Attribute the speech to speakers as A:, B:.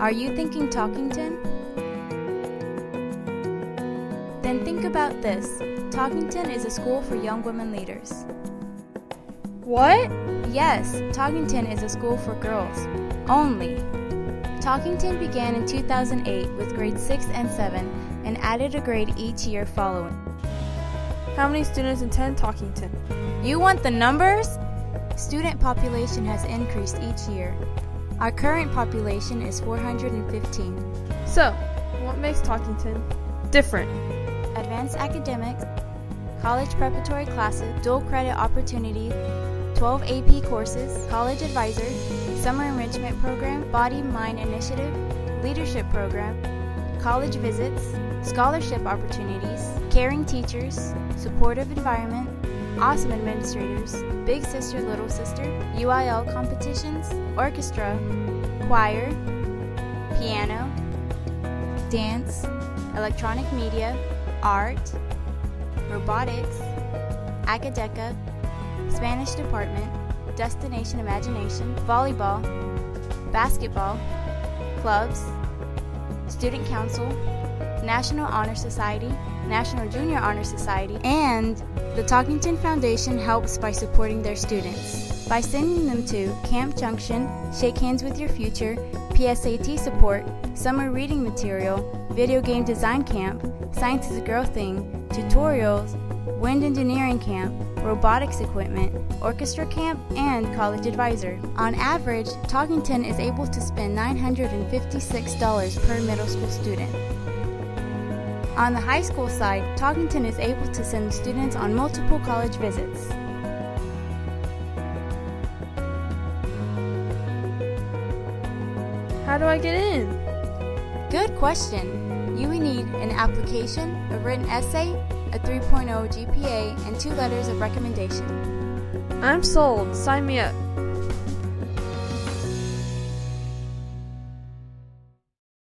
A: Are you thinking Talkington? Then think about this. Talkington is a school for young women leaders.
B: What?
A: Yes, Talkington is a school for girls. Only. Talkington began in 2008 with grades 6 and 7 and added a grade each year following.
B: How many students attend Talkington?
A: You want the numbers? Student population has increased each year. Our current population is 415.
B: So, what makes Talkington different?
A: Advanced academics, college preparatory classes, dual credit opportunity, 12 AP courses, college advisor, summer enrichment program, body mind initiative, leadership program, college visits, scholarship opportunities, caring teachers, supportive environment, awesome administrators, big sister, little sister, UIL competitions, orchestra, choir, piano, dance, electronic media, art, robotics, Acadeca, Spanish department, Destination Imagination, volleyball, basketball, clubs, student council, National Honor Society, National Junior Honor Society, and the Talkington Foundation helps by supporting their students. By sending them to Camp Junction, Shake Hands with Your Future, PSAT support, summer reading material, video game design camp, Science is a Girl Thing, tutorials, wind engineering camp, robotics equipment, orchestra camp, and college advisor. On average, Talkington is able to spend $956 per middle school student. On the high school side, Talkington is able to send students on multiple college visits.
B: How do I get in?
A: Good question. You will need an application, a written essay, a 3.0 GPA, and 2 letters of recommendation.
B: I'm sold. Sign me up.